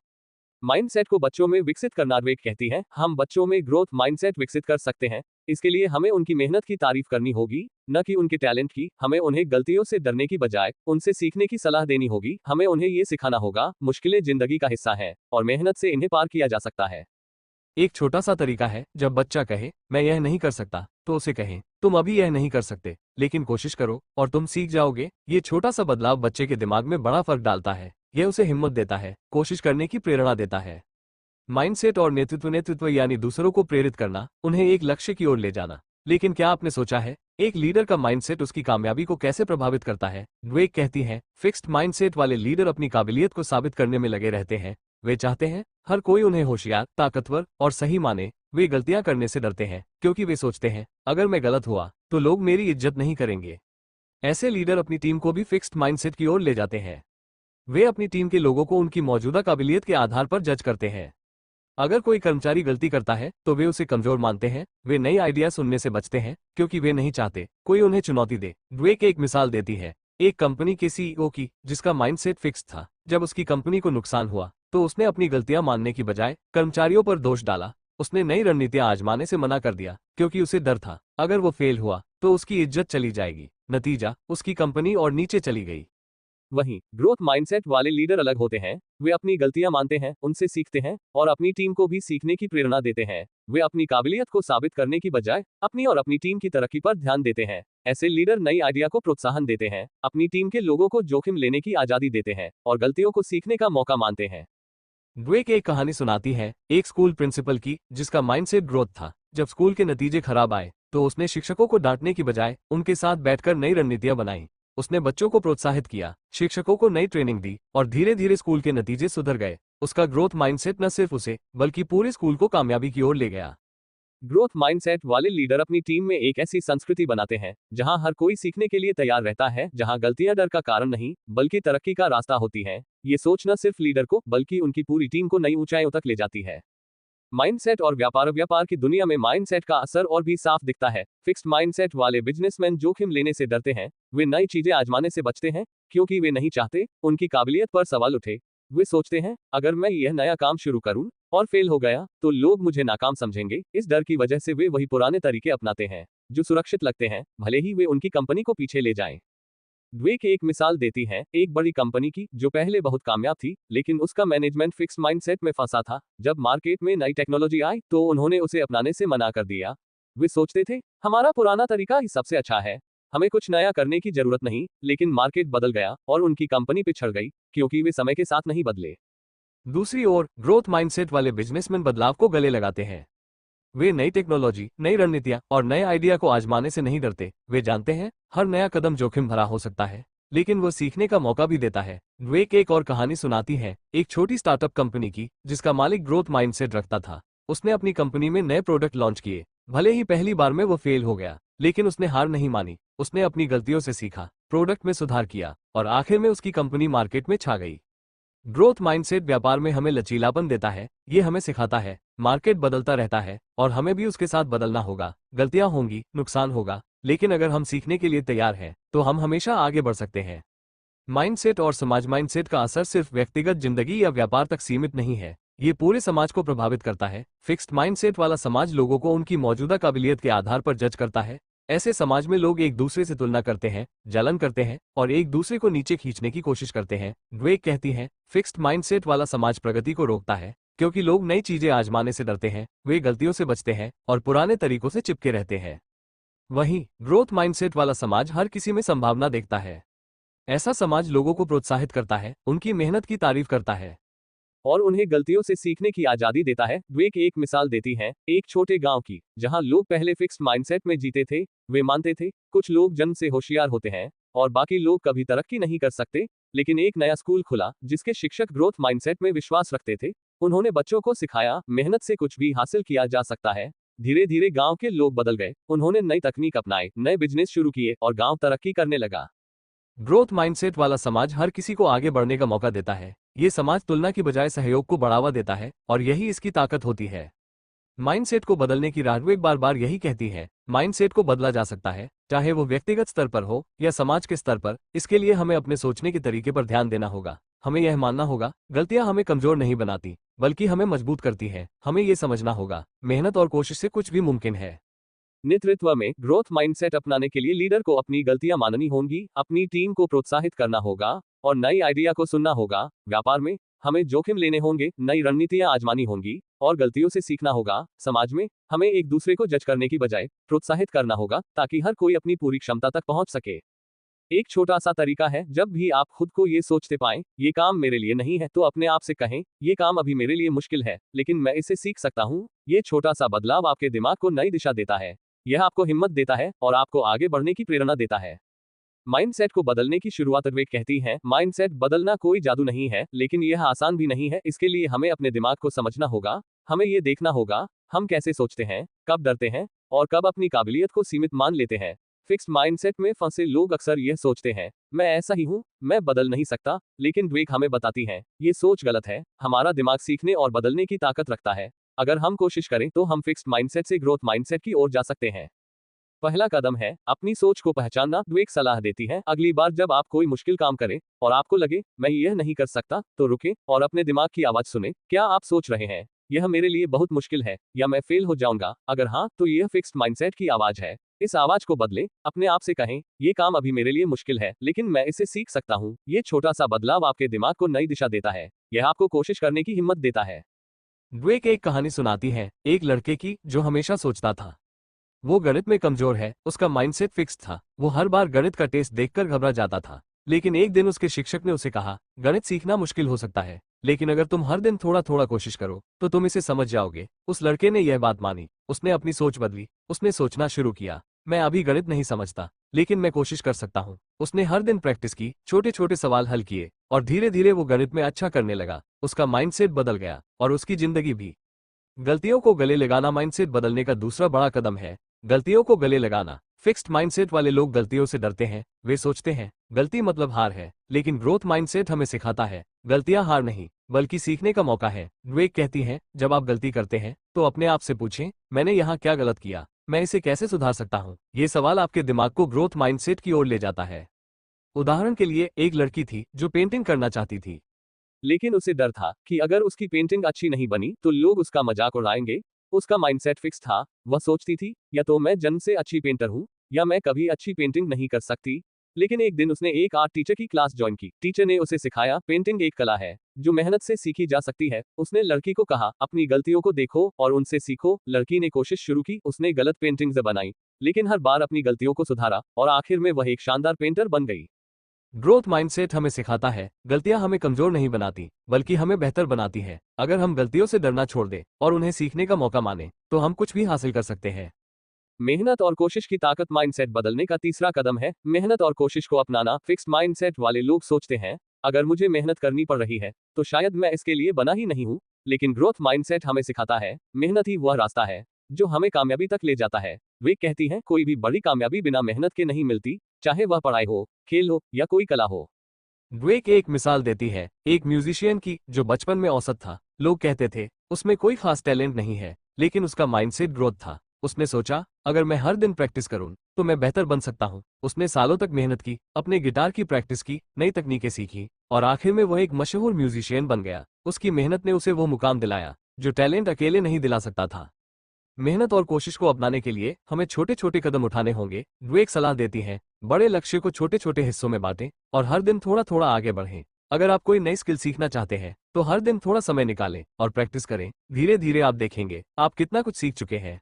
Speaker 1: माइंडसेट को बच्चों में विकसित करना। वे कहती है, हम बच्चों में ग्रोथ माइंडसेट विकसित कर सकते हैं। इसके लिए हमें उनकी मेहनत की तारीफ करनी होगी, न कि उनके टैलेंट की। हमें उन्हें गलतियों से डरने की बजाय उनसे सीखने की सलाह देनी होगी। हमें उन्हें ये सिखाना होगा, मुश्किलें जिंदगी का हिस्सा है और मेहनत से इन्हें पार किया जा सकता है। एक छोटा सा तरीका है, जब बच्चा कहे मैं यह नहीं कर सकता, तो उसे कहें तुम अभी यह नहीं कर सकते, लेकिन कोशिश करो और तुम सीख जाओगे। ये छोटा सा बदलाव बच्चे के दिमाग में बड़ा फर्क डालता है। यह उसे हिम्मत देता है, कोशिश करने की प्रेरणा देता है। माइंडसेट और नेतृत्व। नेतृत्व यानी दूसरों को प्रेरित करना, उन्हें एक लक्ष्य की ओर ले जाना। लेकिन क्या आपने सोचा है, एक लीडर का माइंडसेट उसकी कामयाबी को कैसे प्रभावित करता है? ड्वेक कहती है, फिक्स्ड माइंडसेट वाले लीडर अपनी काबिलियत को साबित करने में लगे रहते हैं। वे चाहते हैं हर कोई उन्हें होशियार, ताकतवर और सही माने। वे गलतियां करने से डरते हैं क्योंकि वे सोचते हैं, अगर मैं गलत हुआ तो लोग मेरी इज्जत नहीं करेंगे। ऐसे लीडर अपनी टीम को भी फिक्स्ड माइंडसेट की ओर ले जाते हैं। वे अपनी टीम के लोगों को उनकी मौजूदा काबिलियत के आधार पर जज करते हैं। अगर कोई कर्मचारी गलती करता है तो वे उसे कमजोर मानते हैं। वे नई आइडिया सुनने से बचते हैं क्योंकि वे नहीं चाहते कोई उन्हें चुनौती दे। ड्वेक एक मिसाल देती है, एक कंपनी के सीईओ की, जिसका माइंडसेट फिक्स था। जब उसकी कंपनी को नुकसान हुआ तो उसने अपनी गलतियां मानने की बजाय कर्मचारियों पर दोष डाला। उसने नई रणनीतियां आजमाने से मना कर दिया क्योंकि उसे डर था, अगर वो फेल हुआ तो उसकी इज्जत चली जाएगी। नतीजा, उसकी कंपनी और नीचे चली गई। वहीं ग्रोथ माइंडसेट वाले लीडर अलग होते हैं। वे अपनी गलतियां मानते हैं, उनसे सीखते हैं और अपनी टीम को भी सीखने की प्रेरणा देते हैं। वे अपनी काबिलियत को साबित करने की बजाय अपनी और अपनी टीम की तरक्की पर ध्यान देते हैं। ऐसे लीडर नई आइडिया को प्रोत्साहन देते हैं, अपनी टीम के लोगों को जोखिम लेने की आजादी देते हैं और गलतियों को सीखने का मौका मानते हैं। ड्वेक एक कहानी सुनाती है, एक स्कूल प्रिंसिपल की, जिसका माइंडसेट ग्रोथ था। जब स्कूल के नतीजे खराब आए तो उसने शिक्षकों को डांटने की बजाय उनके साथ बैठकर नई रणनीतियां बनाई। उसने बच्चों को प्रोत्साहित किया, शिक्षकों को नई ट्रेनिंग दी और धीरे धीरे स्कूल के नतीजे सुधर गए। उसका ग्रोथ माइंडसेट न सिर्फ उसे बल्कि पूरे स्कूल को कामयाबी की ओर ले गया। ग्रोथ माइंडसेट वाले लीडर अपनी टीम में एक ऐसी संस्कृति बनाते हैं जहां हर कोई सीखने के लिए तैयार रहता है, जहां गलतियां डर का कारण नहीं बल्कि तरक्की का रास्ता होती हैं। ये सोच न सिर्फ लीडर को बल्कि उनकी पूरी टीम को नई ऊंचाइयों तक ले जाती है। माइंडसेट और व्यापार। व्यापार की दुनिया में माइंडसेट का असर और भी साफ दिखता है। फिक्स्ड माइंडसेट वाले बिजनेसमैन जोखिम लेने से डरते हैं। वे नई चीजें आजमाने से बचते हैं क्योंकि वे नहीं चाहते उनकी काबिलियत पर सवाल उठे। वे सोचते हैं, अगर मैं यह नया काम शुरू करूं और फेल हो गया तो लोग मुझे नाकाम समझेंगे। इस डर की वजह से वे वही पुराने तरीके अपनाते हैं जो सुरक्षित लगते हैं, भले ही वे उनकी कंपनी को पीछे ले जाएं। ड्वेक एक मिसाल देती है, एक बड़ी कंपनी की, जो पहले बहुत कामयाब थी, लेकिन उसका मैनेजमेंट फिक्स माइंडसेट में फंसा था। जब मार्केट में नई टेक्नोलॉजी आई तो उन्होंने उसे अपनाने से मना कर दिया। वे सोचते थे, हमारा पुराना तरीका ही सबसे अच्छा है, हमें कुछ नया करने की जरूरत नहीं। लेकिन मार्केट बदल गया और उनकी कंपनी पिछड़ गई क्योंकि वे समय के साथ नहीं बदले। दूसरी ओर ग्रोथ माइंडसेट वाले बिजनेसमैन बदलाव को गले लगाते हैं। वे नई टेक्नोलॉजी, नई रणनीतियां और नए आइडिया को आजमाने से नहीं डरते। वे जानते हैं हर नया कदम जोखिम भरा हो सकता है, लेकिन वो सीखने का मौका भी देता है। ड्वेक एक और कहानी सुनाती है, एक छोटी स्टार्टअप कंपनी की, जिसका मालिक ग्रोथ माइंडसेट रखता था। उसने अपनी कंपनी में नए प्रोडक्ट लॉन्च किए। भले ही पहली बार में वो फेल हो गया, लेकिन उसने हार नहीं मानी। उसने अपनी गलतियों से सीखा, प्रोडक्ट में सुधार किया और आखिर में उसकी कंपनी मार्केट में छा गई। ग्रोथ माइंडसेट व्यापार में हमें लचीलापन देता है। ये हमें सिखाता है मार्केट बदलता रहता है और हमें भी उसके साथ बदलना होगा। गलतियां होंगी, नुकसान होगा, लेकिन अगर हम सीखने के लिए तैयार हैं तो हम हमेशा आगे बढ़ सकते हैं। माइंडसेट और समाज। माइंडसेट का असर सिर्फ व्यक्तिगत जिंदगी या व्यापार तक सीमित नहीं है, ये पूरे समाज को प्रभावित करता है। फिक्स्ड माइंडसेट वाला समाज लोगों को उनकी मौजूदा काबिलियत के आधार पर जज करता है। ऐसे समाज में लोग एक दूसरे से तुलना करते हैं, जलन करते हैं और एक दूसरे को नीचे खींचने की कोशिश करते हैं। ड्वेक कहती है, फिक्स्ड माइंडसेट वाला समाज प्रगति को रोकता है क्योंकि लोग नई चीजें आजमाने से डरते हैं, वे गलतियों से बचते हैं और पुराने तरीकों से चिपके रहते हैं। वहीं ग्रोथ माइंडसेट वाला समाज हर किसी में संभावना देखता है। ऐसा समाज लोगों को प्रोत्साहित करता है, उनकी मेहनत की तारीफ करता है और उन्हें गलतियों से सीखने की आजादी देता है। ड्वेक एक मिसाल देती है, एक छोटे गांव की, जहां लोग पहले फिक्स्ड माइंडसेट में जीते थे। वे मानते थे कुछ लोग जन्म से होशियार होते हैं और बाकी लोग कभी तरक्की नहीं कर सकते। लेकिन एक नया स्कूल खुला जिसके शिक्षक ग्रोथ माइंडसेट में विश्वास रखते थे। उन्होंने बच्चों को सिखाया मेहनत से कुछ भी हासिल किया जा सकता है। धीरे धीरे गांव के लोग बदल गए, उन्होंने नई तकनीक अपनाए, नए बिजनेस शुरू किए और गांव तरक्की करने लगा। ग्रोथ माइंडसेट वाला समाज हर किसी को आगे बढ़ने का मौका देता है। ये समाज तुलना की बजाय सहयोग को बढ़ावा देता है और यही इसकी ताकत होती है। माइंडसेट को बदलने की राह एक बार बार यही कहती है, माइंडसेट को बदला जा सकता है, चाहे वो व्यक्तिगत स्तर पर हो या समाज के स्तर पर। इसके लिए हमें अपने सोचने के तरीके पर ध्यान देना होगा। हमें यह मानना होगा, गलतियां हमें कमजोर नहीं बनाती, बल्कि हमें मजबूत करती है। हमें ये समझना होगा, मेहनत और कोशिश से कुछ भी मुमकिन है। नेतृत्व में ग्रोथ माइंडसेट अपनाने के लिए लीडर को अपनी गलतियां माननी होंगी, अपनी टीम को प्रोत्साहित करना होगा और नई आइडिया को सुनना होगा। व्यापार में हमें जोखिम लेने होंगे, नई रणनीतियां आजमानी होंगी और गलतियों से सीखना होगा। समाज में हमें एक दूसरे को जज करने की बजाय प्रोत्साहित करना होगा ताकि हर कोई अपनी पूरी क्षमता तक पहुंच सके। एक छोटा सा तरीका है, जब भी आप खुद को ये सोचते पाएं, ये काम मेरे लिए नहीं है, तो अपने आप से कहें, ये काम अभी मेरे लिए मुश्किल है, लेकिन मैं इसे सीख सकता हूँ। ये छोटा सा बदलाव आपके दिमाग को नई दिशा देता है। यह आपको हिम्मत देता है और आपको आगे बढ़ने की प्रेरणा देता है। माइंडसेट को बदलने की शुरुआत वे कहती हैं, माइंडसेट बदलना कोई जादू नहीं है, लेकिन यह आसान भी नहीं है। इसके लिए हमें अपने दिमाग को समझना होगा। हमें ये देखना होगा, हम कैसे सोचते हैं, कब डरते हैं और कब अपनी काबिलियत को सीमित मान लेते हैं। फिक्स्ड माइंडसेट में फंसे लोग अक्सर यह सोचते हैं, मैं ऐसा ही हूँ, मैं बदल नहीं सकता। लेकिन ड्वेक हमें बताती है, ये सोच गलत है। हमारा दिमाग सीखने और बदलने की ताकत रखता है। अगर हम कोशिश करें तो हम फिक्स्ड माइंडसेट से ग्रोथ माइंडसेट की ओर जा सकते हैं। पहला कदम है अपनी सोच को पहचानना। ड्वेक सलाह देती है, अगली बार जब आप कोई मुश्किल काम करें और आपको लगे मैं यह नहीं कर सकता, तो रुकें और अपने दिमाग की आवाज सुने। क्या आप सोच रहे हैं, यह मेरे लिए बहुत मुश्किल है या मैं फेल हो जाऊंगा? अगर हाँ, तो यह फिक्स्ड माइंडसेट की आवाज है। इस आवाज को बदलें, अपने आप से कहें, ये काम अभी मेरे लिए मुश्किल है, लेकिन मैं इसे सीख सकता हूँ। ये छोटा सा बदलाव आपके दिमाग को नई दिशा देता है। यह आपको कोशिश करने की हिम्मत देता है। ड्वेक एक कहानी सुनाती है, एक लड़के की जो हमेशा सोचता था वो गणित में कमजोर है। उसका माइंडसेट फिक्स था, वो हर बार गणित का टेस्ट देखकर घबरा जाता था। लेकिन एक दिन उसके शिक्षक ने उसे कहा, गणित सीखना मुश्किल हो सकता है, लेकिन अगर तुम हर दिन थोड़ा थोड़ा कोशिश करो तो तुम इसे समझ जाओगे। उस लड़के ने यह बात मानी, उसने अपनी सोच बदली। उसने सोचना शुरू किया, मैं अभी गणित नहीं समझता, लेकिन मैं कोशिश कर सकता हूँ। उसने हर दिन प्रैक्टिस की, छोटे छोटे सवाल हल किए और धीरे धीरे वो गणित में अच्छा करने लगा। उसका माइंडसेट बदल गया और उसकी जिंदगी भी। गलतियों को गले लगाना माइंडसेट बदलने का दूसरा बड़ा कदम है। गलतियों को गले लगाना। फिक्स्ड माइंडसेट वाले लोग गलतियों से डरते हैं। वे सोचते हैं गलती मतलब हार है, लेकिन ग्रोथ माइंडसेट हमें सिखाता है गलतियां हार नहीं, बल्कि सीखने का मौका है। ड्वेक कहती हैं, जब आप गलती करते हैं तो अपने आप से पूछें, मैंने यहाँ क्या गलत किया, मैं इसे कैसे सुधार सकता हूँ। ये सवाल आपके दिमाग को ग्रोथ माइंडसेट की ओर ले जाता है। उदाहरण के लिए, एक लड़की थी जो पेंटिंग करना चाहती थी, लेकिन उसे डर था कि अगर उसकी पेंटिंग अच्छी नहीं बनी तो लोग उसका मजाक उड़ाएंगे। उसका माइंडसेट फिक्स था। वह सोचती थी, या तो मैं जन्म से अच्छी पेंटर हूँ या मैं कभी अच्छी पेंटिंग नहीं कर सकती। लेकिन एक दिन उसने एक आर्ट टीचर की क्लास ज्वाइन की। टीचर ने उसे सिखाया, पेंटिंग एक कला है जो मेहनत से सीखी जा सकती है। उसने लड़की को कहा, अपनी गलतियों को देखो और उनसे सीखो। लड़की ने कोशिश शुरू की, उसने गलत पेंटिंग्स बनाई, लेकिन हर बार अपनी गलतियों को सुधारा और आखिर में वह एक शानदार पेंटर बन गई। ग्रोथ माइंडसेट हमें सिखाता है, गलतियां हमें कमजोर नहीं बनाती, बल्कि हमें बेहतर बनाती है। अगर हम गलतियों से डरना छोड़ दें और उन्हें सीखने का मौका माने, तो हम कुछ भी हासिल कर सकते हैं। मेहनत और कोशिश की ताकत। माइंडसेट बदलने का तीसरा कदम है मेहनत और कोशिश को अपनाना। फिक्स्ड माइंडसेट वाले लोग सोचते हैं, अगर मुझे मेहनत करनी पड़ रही है तो शायद मैं इसके लिए बना ही नहीं हूँ। लेकिन ग्रोथ माइंडसेट हमें सिखाता है, मेहनत ही वह रास्ता है जो हमें कामयाबी तक ले जाता है। वे कहती हैं, कोई भी बड़ी कामयाबी बिना मेहनत के नहीं मिलती, चाहे वह पढ़ाई हो, खेल हो या कोई कला हो। ड्वेक एक मिसाल देती है, एक म्यूजिशियन की जो बचपन में औसत था। लोग कहते थे उसमें कोई खास टैलेंट नहीं है, लेकिन उसका माइंडसेट ग्रोथ था। उसने सोचा, अगर मैं हर दिन प्रैक्टिस करूं तो मैं बेहतर बन सकता हूं। उसने सालों तक मेहनत की, अपने गिटार की प्रैक्टिस की, नई तकनीकें सीखी और आखिर में वह एक मशहूर म्यूजिशियन बन गया। उसकी मेहनत ने उसे वो मुकाम दिलाया जो टैलेंट अकेले नहीं दिला सकता था। मेहनत और कोशिश को अपनाने के लिए हमें छोटे छोटे कदम उठाने होंगे। ड्वेक सलाह देती है, बड़े लक्ष्य को छोटे छोटे हिस्सों में बांटें और हर दिन थोड़ा थोड़ा आगे बढ़ें। अगर आप कोई नई स्किल सीखना चाहते हैं तो हर दिन थोड़ा समय निकालें और प्रैक्टिस करें। धीरे धीरे आप देखेंगे आप कितना कुछ सीख चुके हैं।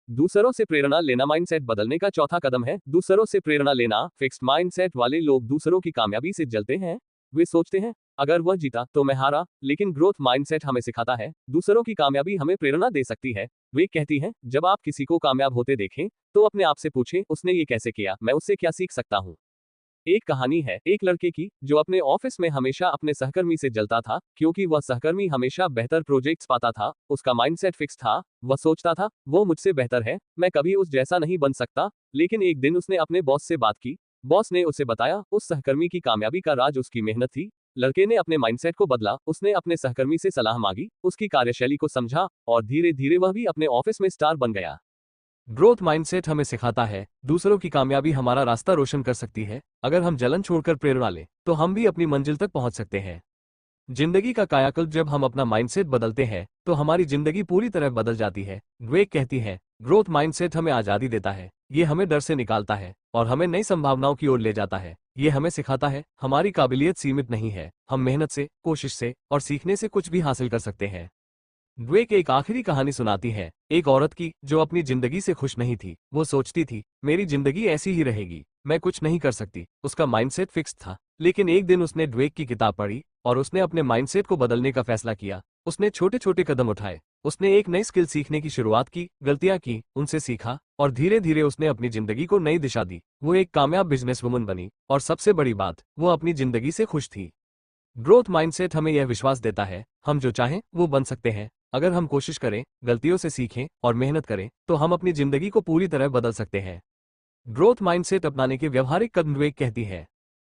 Speaker 1: दूसरों से प्रेरणा लेना। माइंडसेट बदलने का चौथा कदम है दूसरों से प्रेरणा लेना। फिक्स्ड माइंडसेट वाले लोग दूसरों की कामयाबी से जलते हैं। वे सोचते हैं, अगर वह जीता तो मैं हारा। लेकिन ग्रोथ माइंडसेट हमें सिखाता है, दूसरों की कामयाबी हमें प्रेरणा दे सकती है। वे कहती हैं, जब आप किसी को कामयाब होते देखें तो अपने आप से पूछें, उसने ये कैसे किया, मैं उससे क्या सीख सकता हूँ। एक कहानी है एक लड़के की जो अपने ऑफिस में हमेशा अपने सहकर्मी से जलता था क्योंकि वह सहकर्मी हमेशा बेहतर प्रोजेक्ट्स पाता था। उसका माइंडसेट फिक्स था। वह सोचता था वो मुझसे बेहतर है, मैं कभी उस जैसा नहीं बन सकता। लेकिन एक दिन उसने अपने बॉस से बात की। बॉस ने उसे बताया उस सहकर्मी की कामयाबी का राज उसकी मेहनत थी। लड़के ने अपने माइंडसेट को बदला। उसने अपने सहकर्मी से सलाह मांगी, उसकी कार्यशैली को समझा और धीरे धीरे वह भी अपने ऑफिस में स्टार बन गया। ग्रोथ माइंडसेट हमें सिखाता है दूसरों की कामयाबी हमारा रास्ता रोशन कर सकती है। अगर हम जलन छोड़कर प्रेरणा लें तो हम भी अपनी मंजिल तक पहुंच सकते हैं। जिंदगी का कायाकल्प जब हम अपना माइंडसेट बदलते हैं तो हमारी जिंदगी पूरी तरह बदल जाती है। ड्वेक कहती है ग्रोथ माइंडसेट हमें आजादी देता है, ये हमें डर से निकालता है और हमें नई संभावनाओं की ओर ले जाता है। ये हमें सिखाता है हमारी काबिलियत सीमित नहीं है, हम मेहनत से, कोशिश से और सीखने से कुछ भी हासिल कर सकते हैं। ड्वेक एक आखिरी कहानी सुनाती है एक औरत की जो अपनी जिंदगी से खुश नहीं थी। वो सोचती थी मेरी जिंदगी ऐसी ही रहेगी, मैं कुछ नहीं कर सकती। उसका माइंडसेट फिक्स था। लेकिन एक दिन उसने ड्वेक की किताब पढ़ी और उसने अपने माइंडसेट को बदलने का फैसला किया। उसने छोटे छोटे कदम उठाए, उसने एक नई स्किल सीखने की शुरुआत की, गलतियां की, उनसे सीखा और धीरे धीरे उसने अपनी जिंदगी को नई दिशा दी। वो एक कामयाब बिजनेस वुमन बनी और सबसे बड़ी बात, वो अपनी जिंदगी से खुश थी। ग्रोथ माइंडसेट हमें यह विश्वास देता है हम जो चाहें वो बन सकते हैं। अगर हम कोशिश करें, गलतियों से सीखें और मेहनत करें तो हम अपनी जिंदगी को पूरी तरह बदल सकते हैं। ग्रोथ माइंडसेट अपनाने के व्यवहारिक कदम ड्वेक कहती है।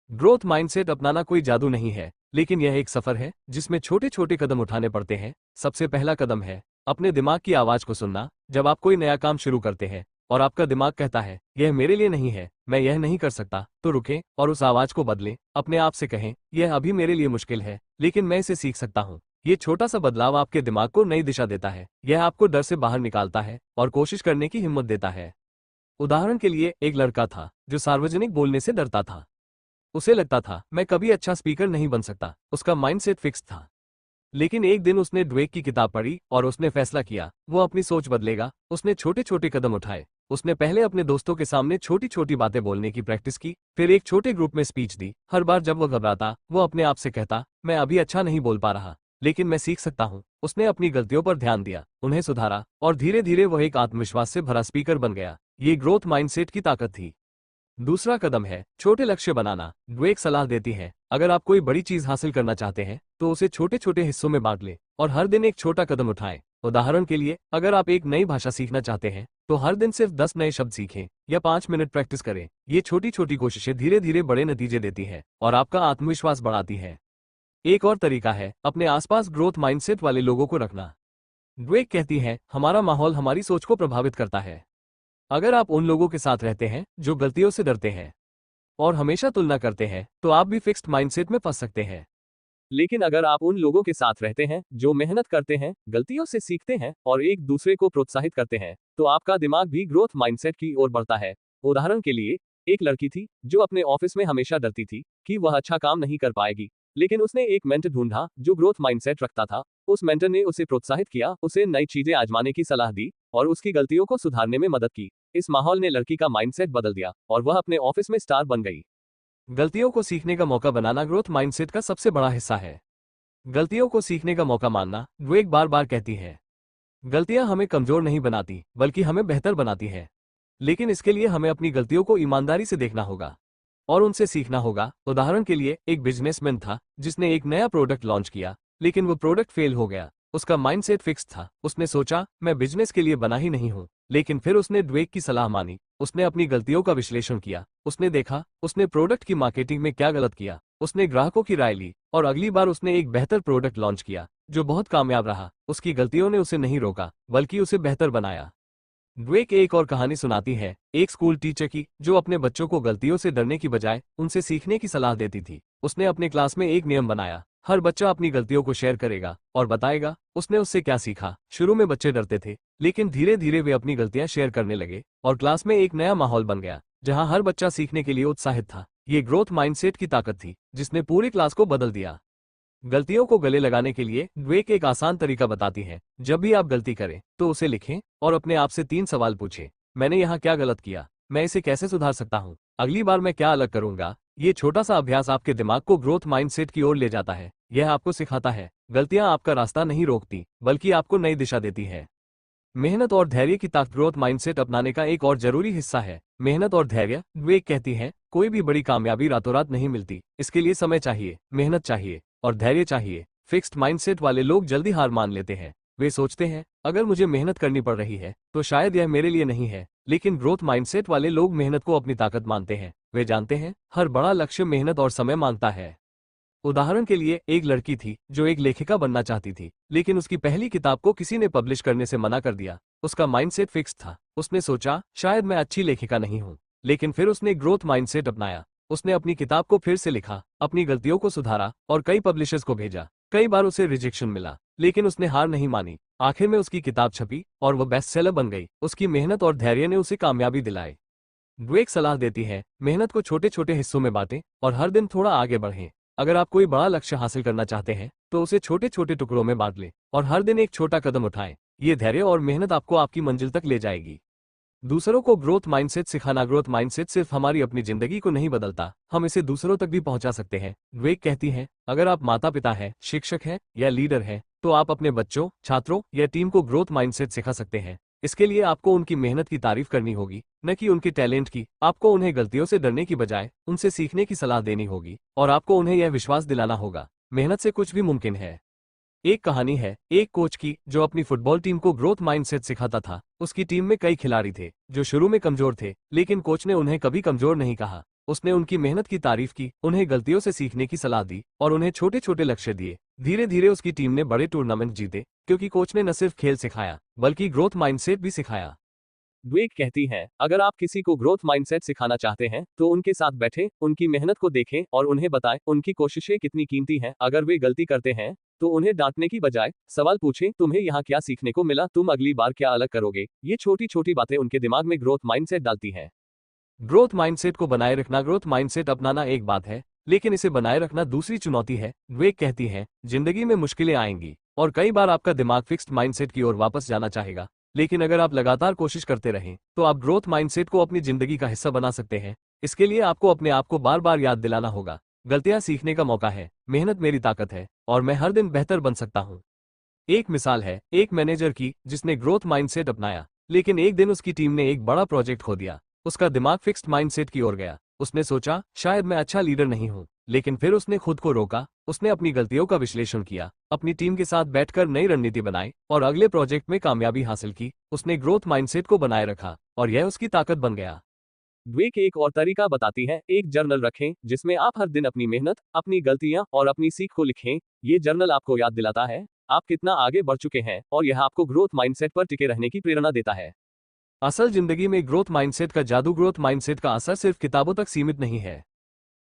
Speaker 1: ग्रोथ माइंडसेट अपनाना कोई जादू नहीं है, लेकिन यह एक सफर है जिसमें छोटे छोटे कदम उठाने पड़ते हैं। सबसे पहला कदम है अपने दिमाग की आवाज को सुनना। जब आप कोई नया काम शुरू करते हैं और आपका दिमाग कहता है यह मेरे लिए नहीं है, मैं यह नहीं कर सकता, तो रुकें और उस आवाज को बदलें। अपने आप से कहें यह अभी मेरे लिए मुश्किल है, लेकिन मैं इसे सीख सकता हूँ। ये छोटा सा बदलाव आपके दिमाग को नई दिशा देता है। यह आपको डर से बाहर निकालता है और कोशिश करने की हिम्मत देता है। उदाहरण के लिए एक लड़का था जो सार्वजनिक बोलने से डरता था। उसे लगता था मैं कभी अच्छा स्पीकर नहीं बन सकता। उसका माइंडसेट फिक्स था। लेकिन एक दिन उसने ड्वेक की किताब पढ़ी और उसने फैसला किया वो अपनी सोच बदलेगा। उसने छोटे छोटे कदम उठाए। उसने पहले अपने दोस्तों के सामने छोटी छोटी बातें बोलने की प्रैक्टिस की, फिर एक छोटे ग्रुप में स्पीच दी। हर बार जब वो घबराता वो अपने आप से कहता मैं अभी अच्छा नहीं बोल पा रहा, लेकिन मैं सीख सकता हूँ। उसने अपनी गलतियों पर ध्यान दिया, उन्हें सुधारा और धीरे धीरे वह एक आत्मविश्वास से भरा स्पीकर बन गया। ये ग्रोथ माइंडसेट की ताकत थी। दूसरा कदम है छोटे लक्ष्य बनाना। ड्वेक सलाह देती है अगर आप कोई बड़ी चीज हासिल करना चाहते हैं तो उसे छोटे छोटे हिस्सों में बांट लें और हर दिन एक छोटा कदम उठाएं। उदाहरण के लिए अगर आप एक नई भाषा सीखना चाहते हैं तो हर दिन सिर्फ 10 नए शब्द सीखें या 5 मिनट प्रैक्टिस करें। ये छोटी छोटी कोशिशें धीरे धीरे बड़े नतीजे देती है और आपका आत्मविश्वास बढ़ाती है। एक और तरीका है अपने आसपास ग्रोथ माइंडसेट वाले लोगों को रखना। ड्वेक कहती है हमारा माहौल हमारी सोच को प्रभावित करता है। अगर आप उन लोगों के साथ रहते हैं जो गलतियों से डरते हैं और हमेशा तुलना करते हैं तो आप भी फिक्स्ड माइंडसेट में फंस सकते हैं। लेकिन अगर आप उन लोगों के साथ रहते हैं जो मेहनत करते हैं, गलतियों से सीखते हैं और एक दूसरे को प्रोत्साहित करते हैं तो आपका दिमाग भी ग्रोथ माइंडसेट की ओर बढ़ता है। उदाहरण के लिए एक लड़की थी जो अपने ऑफिस में हमेशा डरती थी कि वह अच्छा काम नहीं कर पाएगी। लेकिन उसने एक मेंटर ढूंढा जो ग्रोथ माइंडसेट रखता था। उस मेंटर ने उसे प्रोत्साहित किया, उसे नई चीजें आजमाने की सलाह दी और उसकी गलतियों को सुधारने में मदद की। इस माहौल ने लड़की का माइंडसेट बदल दिया और वह अपने ऑफिस में स्टार बन गई। गलतियों को सीखने का मौका बनाना ग्रोथ माइंडसेट का सबसे बड़ा हिस्सा है। गलतियों को सीखने का मौका मानना। ड्वेक बार बार कहती है गलतियां हमें कमजोर नहीं बनाती बल्कि हमें बेहतर बनाती है। लेकिन इसके लिए हमें अपनी गलतियों को ईमानदारी से देखना होगा और उनसे सीखना होगा। उदाहरण के लिए एक बिजनेसमैन था जिसने एक नया प्रोडक्ट लॉन्च किया, लेकिन वो प्रोडक्ट फेल हो गया। उसका माइंडसेट फिक्स था। उसने सोचा मैं बिजनेस के लिए बना ही नहीं हूँ। लेकिन फिर उसने ड्वेक की सलाह मानी। उसने अपनी गलतियों का विश्लेषण किया। उसने देखा उसने प्रोडक्ट की मार्केटिंग में क्या गलत किया। उसने ग्राहकों की राय ली और अगली बार उसने एक बेहतर प्रोडक्ट लॉन्च किया जो बहुत कामयाब रहा। उसकी गलतियों ने उसे नहीं रोका बल्कि उसे बेहतर बनाया। ड्वेक एक और कहानी सुनाती है एक स्कूल टीचर की जो अपने बच्चों को गलतियों से डरने की बजाय उनसे सीखने की सलाह देती थी। उसने अपने क्लास में एक नियम बनाया, हर बच्चा अपनी गलतियों को शेयर करेगा और बताएगा उसने उससे क्या सीखा। शुरू में बच्चे डरते थे, लेकिन धीरे धीरे वे अपनी गलतियां शेयर करने लगे और क्लास में एक नया माहौल बन गया जहां हर बच्चा सीखने के लिए उत्साहित था। ये ग्रोथ माइंडसेट की ताकत थी जिसने पूरी क्लास को बदल दिया। गलतियों को गले लगाने के लिए ड्वेक एक आसान तरीका बताती है। जब भी आप गलती करें तो उसे लिखें और अपने आप से 3 सवाल पूछें। मैंने यहाँ क्या गलत किया, मैं इसे कैसे सुधार सकता हूँ, अगली बार मैं क्या अलग करूंगा। ये छोटा सा अभ्यास आपके दिमाग को ग्रोथ माइंडसेट की ओर ले जाता है। यह आपको सिखाता है गलतियां आपका रास्ता नहीं रोकती बल्कि आपको नई दिशा देती है। मेहनत और धैर्य की ताकत ग्रोथ माइंडसेट अपनाने का एक और जरूरी हिस्सा है। मेहनत और धैर्य। विवेक कहती है, कोई भी बड़ी कामयाबी रातों रात नहीं मिलती, इसके लिए समय चाहिए, मेहनत चाहिए और धैर्य चाहिए। फिक्स्ड माइंडसेट वाले लोग जल्दी हार मान लेते हैं। वे सोचते हैं, अगर मुझे मेहनत करनी पड़ रही है तो शायद यह मेरे लिए नहीं है। लेकिन ग्रोथ माइंडसेट वाले लोग मेहनत को अपनी ताकत मानते हैं। वे जानते हैं, हर बड़ा लक्ष्य मेहनत और समय मांगता है। उदाहरण के लिए, एक लड़की थी जो एक लेखिका बनना चाहती थी, लेकिन उसकी पहली किताब को किसी ने पब्लिश करने से मना कर दिया। उसका माइंडसेट फिक्स था। उसने सोचा, शायद मैं अच्छी लेखिका नहीं हूं। लेकिन फिर उसने ग्रोथ माइंडसेट अपनाया। उसने अपनी किताब को फिर से लिखा, अपनी गलतियों को सुधारा और कई पब्लिशर्स को भेजा। कई बार उसे रिजेक्शन मिला, लेकिन उसने हार नहीं मानी। आखिर में उसकी किताब छपी और वह बेस्ट सेलर बन गई। उसकी मेहनत और धैर्य ने उसे कामयाबी दिलाई। ड्वेक सलाह देती है, मेहनत को छोटे छोटे हिस्सों में बांटें और हर दिन थोड़ा आगे बढ़ें। अगर आप कोई बड़ा लक्ष्य हासिल करना चाहते हैं तो उसे छोटे छोटे टुकड़ों में बांट लें और हर दिन एक छोटा कदम उठाएं। ये धैर्य और मेहनत आपको आपकी मंजिल तक ले जाएगी। दूसरों को ग्रोथ माइंडसेट सिखाना। ग्रोथ माइंडसेट सिर्फ हमारी अपनी जिंदगी को नहीं बदलता, हम इसे दूसरों तक भी पहुंचा सकते हैं। ड्वेक कहती है, अगर आप माता पिता हैं, शिक्षक हैं या लीडर हैं तो आप अपने बच्चों, छात्रों या टीम को ग्रोथ माइंडसेट सिखा सकते हैं। इसके लिए आपको उनकी मेहनत की तारीफ करनी होगी, न कि उनके टैलेंट की। आपको उन्हें गलतियों से डरने की बजाय उनसे सीखने की सलाह देनी होगी और आपको उन्हें यह विश्वास दिलाना होगा, मेहनत से कुछ भी मुमकिन है। एक कहानी है एक कोच की जो अपनी फुटबॉल टीम को ग्रोथ माइंडसेट सिखाता था। उसकी टीम में कई खिलाड़ी थे जो शुरू में कमजोर थे, लेकिन कोच ने उन्हें कभी कमजोर नहीं कहा। उसने उनकी मेहनत की तारीफ की, उन्हें गलतियों से सीखने की सलाह दी और उन्हें छोटे छोटे लक्ष्य दिए। धीरे धीरे उसकी टीम ने बड़े टूर्नामेंट जीते, क्योंकि कोच ने न सिर्फ खेल सिखाया बल्कि ग्रोथ माइंडसेट भी सिखाया। ड्वेक कहती है, अगर आप किसी को ग्रोथ माइंडसेट सिखाना चाहते हैं तो उनके साथ बैठें, उनकी मेहनत को देखें और उन्हें बताएं उनकी कोशिशें कितनी कीमती हैं। अगर वे गलती करते हैं तो उन्हें डांटने की बजाय सवाल पूछें, तुम्हें यहाँ क्या सीखने को मिला, तुम अगली बार क्या अलग करोगे। ये छोटी छोटी बातें उनके दिमाग में ग्रोथ माइंडसेट डालती हैं। ग्रोथ माइंडसेट को बनाए रखना। ग्रोथ माइंडसेट अपनाना एक बात है, लेकिन इसे बनाए रखना दूसरी चुनौती है। ड्वेक कहती है, जिंदगी में मुश्किलें आएंगी और कई बार आपका दिमाग फिक्स्ड माइंडसेट की ओर वापस जाना चाहेगा। लेकिन अगर आप लगातार कोशिश करते रहें तो आप ग्रोथ माइंडसेट को अपनी जिंदगी का हिस्सा बना सकते हैं। इसके लिए आपको अपने आप को बार बार याद दिलाना होगा, गलतियां सीखने का मौका है, मेहनत मेरी ताकत है और मैं हर दिन बेहतर बन सकता हूं। एक मिसाल है एक मैनेजर की जिसने ग्रोथ माइंडसेट अपनाया, लेकिन एक दिन उसकी टीम ने एक बड़ा प्रोजेक्ट खो दिया। उसका दिमाग फिक्स्ड माइंडसेट की ओर गया। उसने सोचा, शायद मैं अच्छा लीडर नहीं हूं। लेकिन फिर उसने खुद को रोका, उसने अपनी गलतियों का विश्लेषण किया, अपनी टीम के साथ बैठकर नई रणनीति बनाई और अगले प्रोजेक्ट में कामयाबी हासिल की। उसने ग्रोथ माइंडसेट को बनाए रखा और यह उसकी ताकत बन गया। ड्वेक एक और तरीका बताती है, एक जर्नल रखें जिसमें आप हर दिन अपनी मेहनत, अपनी गलतियां और अपनी सीख को लिखें। ये जर्नल आपको याद दिलाता है आप कितना आगे बढ़ चुके हैं और यह आपको ग्रोथ माइंडसेट पर टिके रहने की प्रेरणा देता है। असल जिंदगी में ग्रोथ माइंडसेट का जादू। ग्रोथ माइंडसेट का असर सिर्फ किताबों तक सीमित नहीं है,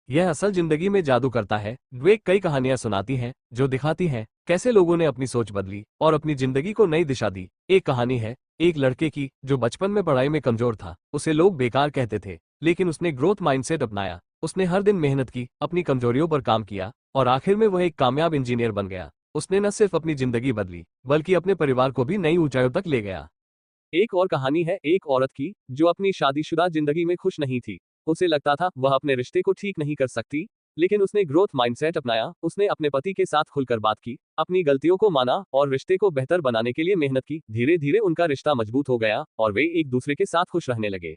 Speaker 1: यह असल जिंदगी में जादू करता है। ड्वेक कई कहानियां सुनाती हैं जो दिखाती हैं कैसे लोगों ने अपनी सोच बदली और अपनी जिंदगी को नई दिशा दी। एक कहानी है एक लड़के की जो बचपन में पढ़ाई में कमजोर था। उसे लोग बेकार कहते थे, लेकिन उसने ग्रोथ माइंडसेट अपनाया। उसने हर दिन मेहनत की, अपनी कमजोरियों पर काम किया और आखिर में वह एक कामयाब इंजीनियर बन गया। उसने न सिर्फ अपनी जिंदगी बदली बल्कि अपने परिवार को भी नई ऊंचाइयों तक ले गया। एक और कहानी है एक औरत की जो अपनी शादीशुदा जिंदगी में खुश नहीं थी। उसे लगता था वह अपने रिश्ते को ठीक नहीं कर सकती, लेकिन उसने ग्रोथ माइंडसेट अपनाया। उसने अपने पति के साथ खुलकर बात की, अपनी गलतियों को माना और रिश्ते को बेहतर बनाने के लिए मेहनत की। धीरे धीरे उनका रिश्ता मजबूत हो गया और वे एक दूसरे के साथ खुश रहने लगे।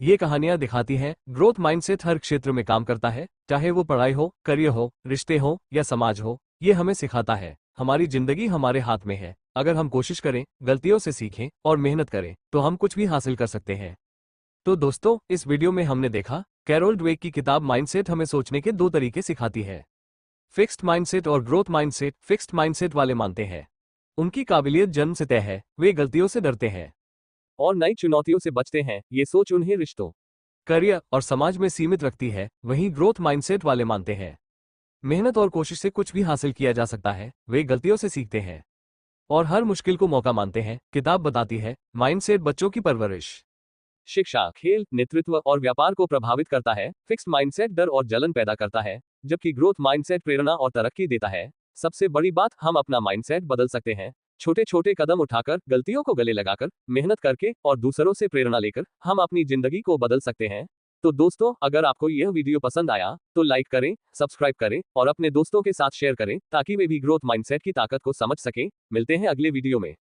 Speaker 1: ये कहानियां दिखाती हैं ग्रोथ माइंडसेट हर क्षेत्र में काम करता है, चाहे वो पढ़ाई हो, करियर हो, रिश्ते हो या समाज हो। ये हमें सिखाता है हमारी जिंदगी हमारे हाथ में है। अगर हम कोशिश करें, गलतियों से सीखें और मेहनत करें तो हम कुछ भी हासिल कर सकते हैं। तो दोस्तों, इस वीडियो में हमने देखा कैरोल ड्वेक की किताब माइंडसेट हमें सोचने के दो तरीके सिखाती है, फिक्स्ड माइंडसेट और ग्रोथ माइंडसेट। फिक्स्ड माइंडसेट वाले मानते हैं उनकी काबिलियत जन्म से तय है, वे गलतियों से डरते हैं और नई चुनौतियों से बचते हैं। ये सोच उन्हें रिश्तों, करियर और समाज में सीमित रखती है। वहीं ग्रोथ माइंडसेट वाले मानते हैं मेहनत और कोशिश से कुछ भी हासिल किया जा सकता है। वे गलतियों से सीखते हैं और हर मुश्किल को मौका मानते हैं। किताब बताती है माइंडसेट बच्चों की परवरिश, शिक्षा, खेल, नेतृत्व और व्यापार को प्रभावित करता है। फिक्स्ड माइंडसेट डर और जलन पैदा करता है, जबकि ग्रोथ माइंडसेट प्रेरणा और तरक्की देता है। सबसे बड़ी बात, हम अपना माइंडसेट बदल सकते हैं। छोटे छोटे कदम उठाकर, गलतियों को गले लगाकर, मेहनत करके और दूसरों से प्रेरणा लेकर हम अपनी जिंदगी को बदल सकते हैं। तो दोस्तों, अगर आपको यह वीडियो पसंद आया तो लाइक करें, सब्सक्राइब करें और अपने दोस्तों के साथ शेयर करें ताकि वे भी ग्रोथ माइंडसेट की ताकत को समझ सकें। मिलते हैं अगले वीडियो में।